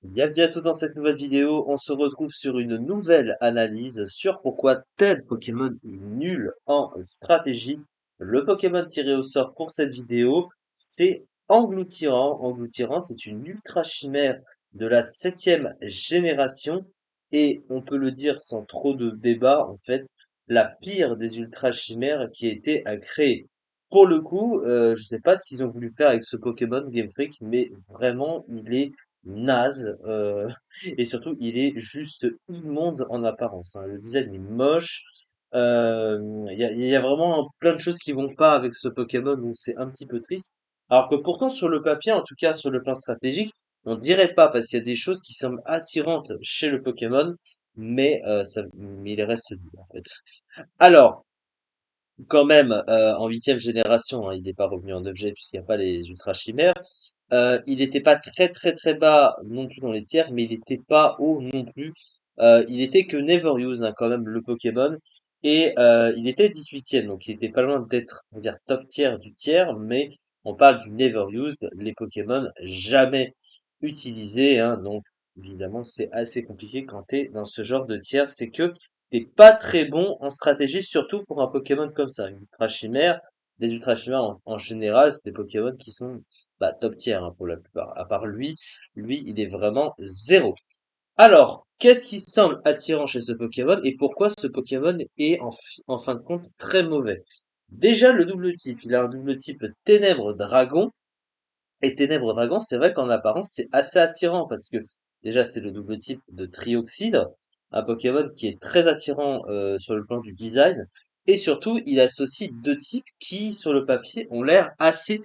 Bienvenue à tous dans cette nouvelle vidéo. On se retrouve sur une nouvelle analyse sur pourquoi tel Pokémon est nul en stratégie. Le Pokémon tiré au sort pour cette vidéo, c'est Engloutirant. Engloutirant, c'est une ultra chimère de la 7e génération et on peut le dire sans trop de débat, en fait, la pire des ultra chimères qui a été à créer. Pour le coup, je sais pas ce qu'ils ont voulu faire avec ce Pokémon Game Freak, mais vraiment, il est naze, et surtout il est juste immonde en apparence, hein. Le design est moche, il y a vraiment plein de choses qui vont pas avec ce Pokémon, donc c'est un petit peu triste. Alors que pourtant sur le papier, en tout cas sur le plan stratégique, on dirait pas parce qu'il y a des choses qui semblent attirantes chez le Pokémon, mais il reste nul en fait. Alors, quand même, en 8e génération, hein, il n'est pas revenu en objet puisqu'il n'y a pas les ultra chimères. Il n'était pas très très très bas non plus dans les tiers, mais il n'était pas haut non plus. Il était que Never Use, hein, quand même, le Pokémon. Et il était 18e, donc il était pas loin d'être, on va dire, top tiers du tiers, mais on parle du Never Used, les Pokémon jamais utilisés, hein, donc évidemment c'est assez compliqué quand t'es dans ce genre de tiers, c'est que t'es pas très bon en stratégie, surtout pour un Pokémon comme ça, une Ultra Chimère. Les Ultra Chimères en général, c'est des Pokémon qui sont bah, top tier hein, pour la plupart. À part lui, il est vraiment zéro. Alors, qu'est-ce qui semble attirant chez ce Pokémon et pourquoi ce Pokémon est en fin de compte très mauvais? Déjà, le double type. Il a un double type Ténèbres Dragon. Et Ténèbres Dragon, c'est vrai qu'en apparence, c'est assez attirant parce que déjà, c'est le double type de Trioxide, un Pokémon qui est très attirant sur le plan du design. Et surtout, il associe deux types qui, sur le papier, ont l'air assez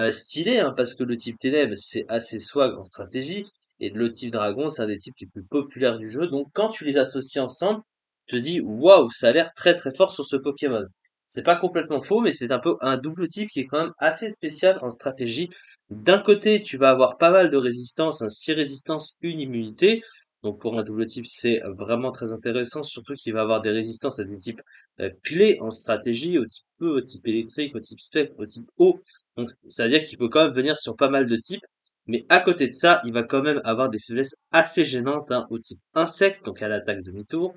stylés, hein, parce que le type Ténèbres, c'est assez swag en stratégie, et le type Dragon, c'est un des types les plus populaires du jeu. Donc, quand tu les associes ensemble, tu te dis, waouh, ça a l'air très très fort sur ce Pokémon. C'est pas complètement faux, mais c'est un peu un double type qui est quand même assez spécial en stratégie. D'un côté, tu vas avoir pas mal de résistance, un 6 résistance, une immunité. Donc pour un double type, c'est vraiment très intéressant, surtout qu'il va avoir des résistances à des types clés en stratégie, au type feu, au type électrique, au type spectre, au type eau. Donc ça veut dire qu'il peut quand même venir sur pas mal de types. Mais à côté de ça, il va quand même avoir des faiblesses assez gênantes hein, au type insecte, donc à l'attaque demi-tour.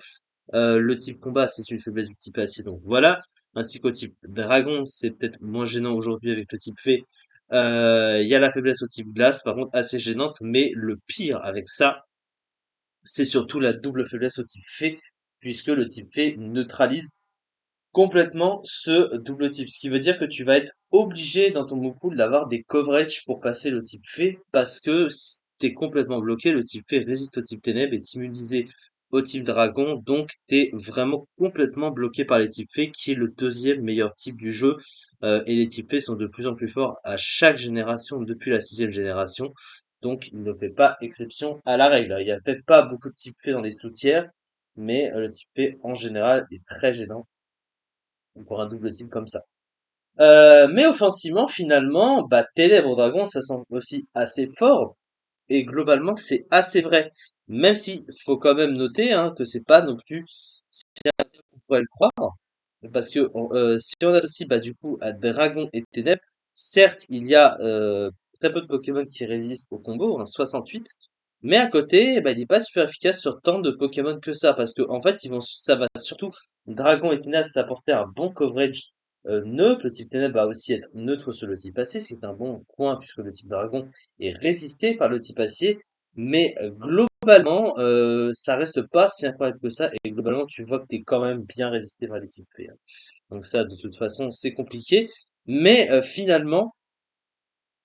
Le type combat, c'est une faiblesse du type acier, donc voilà. Ainsi qu'au type dragon, c'est peut-être moins gênant aujourd'hui avec le type fée. Il y a la faiblesse au type glace, par contre assez gênante, mais le pire avec ça, c'est surtout la double faiblesse au type fée, puisque le type fée neutralise complètement ce double type. Ce qui veut dire que tu vas être obligé dans ton move pool d'avoir des coverages pour passer le type fée parce que t'es complètement bloqué. Le type fée résiste au type ténèbres et est immunisé au type dragon. Donc t'es vraiment complètement bloqué par les types fées qui est le deuxième meilleur type du jeu. Et les types fées sont de plus en plus forts à chaque génération depuis la 6e génération. Donc il ne fait pas exception à la règle. Il y a peut-être pas beaucoup de types fées dans les sous-tiers, mais le type fée en général est très gênant pour un double team comme ça. Mais offensivement, finalement, bah, Ténèbres Dragon, ça semble aussi assez fort. Et globalement, c'est assez vrai. Même s'il faut quand même noter hein, que c'est pas non plus si on pourrait le croire. Parce que si on associe bah, du coup à Dragon et Ténèbres, certes, il y a très peu de Pokémon qui résistent au combo, hein, 68. Mais à côté, bah, il n'est pas super efficace sur tant de Pokémon que ça. Parce que en fait, ça va surtout Dragon et Ténèbres s'apporter un bon coverage neutre. Le type Ténèbres va aussi être neutre sur le type acier, c'est un bon point puisque le type Dragon est résisté par le type acier. Mais globalement, ça reste pas si incroyable que ça. Et globalement, tu vois que t'es quand même bien résisté par les types fées, hein. Donc ça, de toute façon, c'est compliqué. Mais finalement,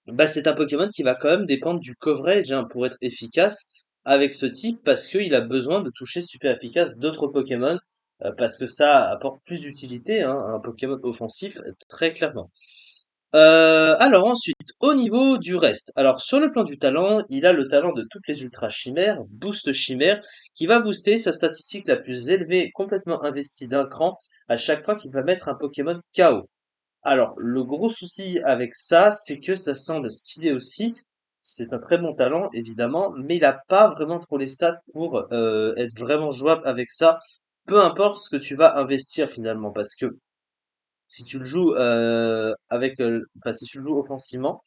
bah, c'est un Pokémon qui va quand même dépendre du coverage hein, pour être efficace avec ce type parce qu'il a besoin de toucher super efficace d'autres Pokémon parce que ça apporte plus d'utilité hein, à un Pokémon offensif très clairement. Alors ensuite, au niveau du reste. Alors sur le plan du talent, il a le talent de toutes les ultra chimères, boost chimère, qui va booster sa statistique la plus élevée, complètement investie d'un cran, à chaque fois qu'il va mettre un Pokémon KO. Alors, le gros souci avec ça, c'est que ça semble stylé aussi. C'est un très bon talent, évidemment, mais il a pas vraiment trop les stats pour être vraiment jouable avec ça. Peu importe ce que tu vas investir finalement, parce que si tu le joues si tu le joues offensivement,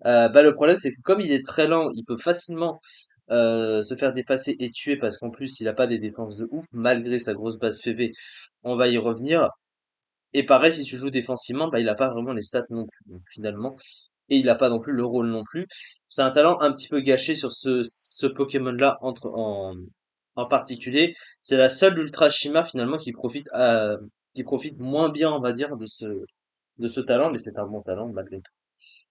bah le problème c'est que comme il est très lent, il peut facilement se faire dépasser et tuer parce qu'en plus il a pas des défenses de ouf, malgré sa grosse base PV, on va y revenir. Et pareil, si tu joues défensivement, bah il a pas vraiment les stats non plus, donc finalement, et il a pas non plus le rôle non plus. C'est un talent un petit peu gâché sur ce Pokémon-là en particulier. C'est la seule Ultra Shima finalement qui profite moins bien, on va dire, de ce talent, mais c'est un bon talent malgré tout.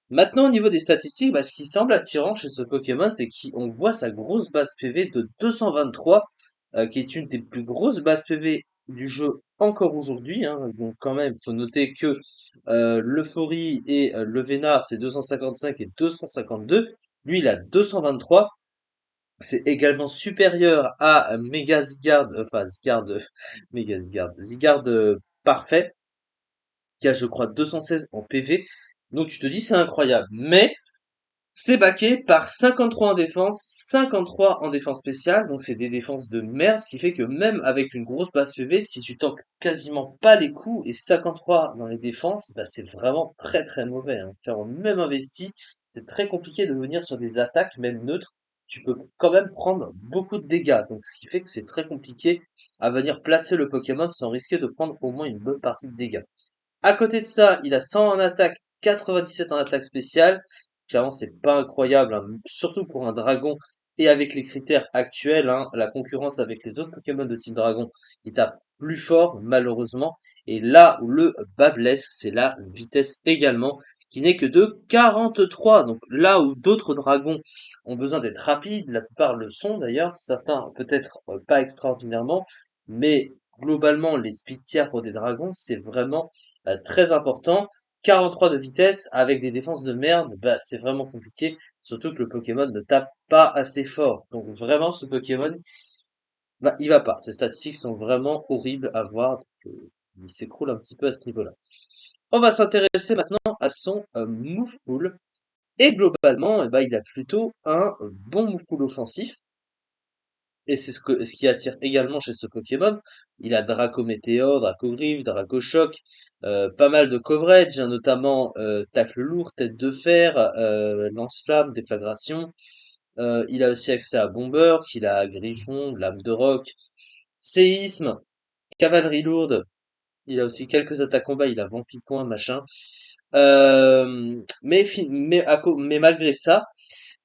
Maintenant, au niveau des statistiques, bah, ce qui semble attirant chez ce Pokémon, c'est qu'on voit sa grosse base PV de 223, qui est une des plus grosses bases PV du jeu encore aujourd'hui, hein. Donc quand même, faut noter que l'Euphorie et le Vénard, c'est 255 et 252. Lui, il a 223. C'est également supérieur à Mega Zygarde, enfin Zygarde, Mega Zygarde, Zygarde parfait, qui a je crois 216 en PV. Donc tu te dis c'est incroyable. Mais c'est backé par 53 en défense, 53 en défense spéciale, donc c'est des défenses de merde, ce qui fait que même avec une grosse base PV, si tu tankes quasiment pas les coups et 53 dans les défenses, bah c'est vraiment très très mauvais, hein. Car même investi, c'est très compliqué de venir sur des attaques, même neutres, tu peux quand même prendre beaucoup de dégâts, donc ce qui fait que c'est très compliqué à venir placer le Pokémon sans risquer de prendre au moins une bonne partie de dégâts. À côté de ça, il a 100 en attaque, 97 en attaque spéciale. Clairement, c'est pas incroyable, hein, surtout pour un dragon. Et avec les critères actuels, hein, la concurrence avec les autres Pokémon de type dragon, il tape plus fort, malheureusement. Et là où le bas blesse, c'est la vitesse également, qui n'est que de 43. Donc là où d'autres dragons ont besoin d'être rapides, la plupart le sont d'ailleurs, certains peut-être pas extraordinairement, mais globalement, les speed tiers pour des dragons, c'est vraiment très important. 43 de vitesse avec des défenses de merde, bah c'est vraiment compliqué. Surtout que le Pokémon ne tape pas assez fort. Donc vraiment ce Pokémon, bah il va pas. Ses statistiques sont vraiment horribles à voir. Donc, il s'écroule un petit peu à ce niveau-là. On va s'intéresser maintenant à son move pool. Et globalement, bah, il a plutôt un bon move pool offensif. Et c'est ce qui attire également chez ce Pokémon. Il a Draco Météor, Draco Griffe, Draco Choc, pas mal de coverage, hein, notamment tacle lourd, tête de fer, lance-flamme, déflagration. Il a aussi accès à Bomber, qu'il a Griffon, Lame de Roc, Séisme, Cavalerie lourde. Il a aussi quelques attaques combat, il a Vampipoint, machin. Mais malgré ça,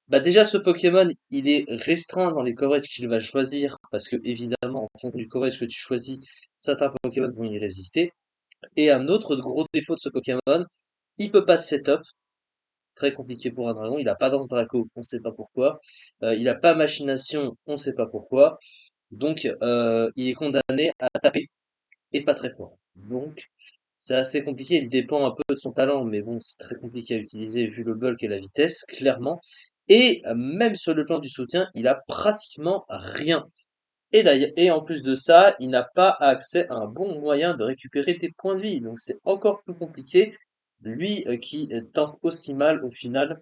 bah déjà ce Pokémon, il est restreint dans les coverages qu'il va choisir, parce que évidemment, en fonction du coverage que tu choisis, certains Pokémon vont y résister. Et un autre gros défaut de ce Pokémon, il peut pas se setup, très compliqué pour un dragon, il a pas Danse Draco, on sait pas pourquoi. Il a pas Machination, on sait pas pourquoi. Donc il est condamné à taper, et pas très fort. Donc c'est assez compliqué, il dépend un peu de son talent, mais bon, c'est très compliqué à utiliser vu le bulk et la vitesse, clairement. Et même sur le plan du soutien, il a pratiquement rien. Et d'ailleurs, et en plus de ça, il n'a pas accès à un bon moyen de récupérer tes points de vie. Donc c'est encore plus compliqué. Lui qui tente aussi mal au final,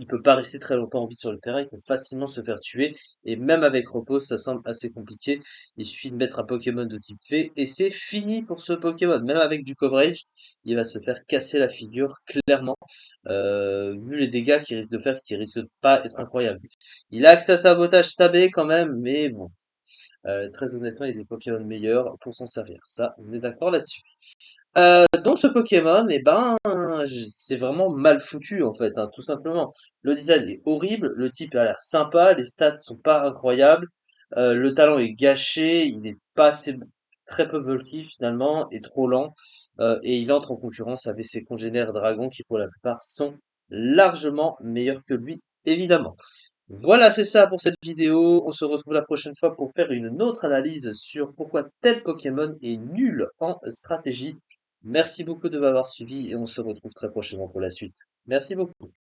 il peut pas rester très longtemps en vie sur le terrain, il peut facilement se faire tuer. Et même avec repos, ça semble assez compliqué. Il suffit de mettre un Pokémon de type fée et c'est fini pour ce Pokémon. Même avec du coverage, il va se faire casser la figure, clairement. Vu les dégâts qu'il risque de faire, qui risquent de pas être incroyables. Il a accès à sabotage stabé quand même, mais bon. Très honnêtement, il y a des Pokémon meilleurs pour s'en servir. Ça, on est d'accord là-dessus. Donc ce Pokémon, eh ben, c'est vraiment mal foutu en fait, hein, tout simplement. Le design est horrible, le type a l'air sympa, les stats sont pas incroyables, le talent est gâché, il est pas assez, très peu bulky finalement, et trop lent, et il entre en concurrence avec ses congénères dragons qui pour la plupart sont largement meilleurs que lui, évidemment. Voilà, c'est ça pour cette vidéo. On se retrouve la prochaine fois pour faire une autre analyse sur pourquoi tel Pokémon est nul en stratégie. Merci beaucoup de m'avoir suivi et on se retrouve très prochainement pour la suite. Merci beaucoup.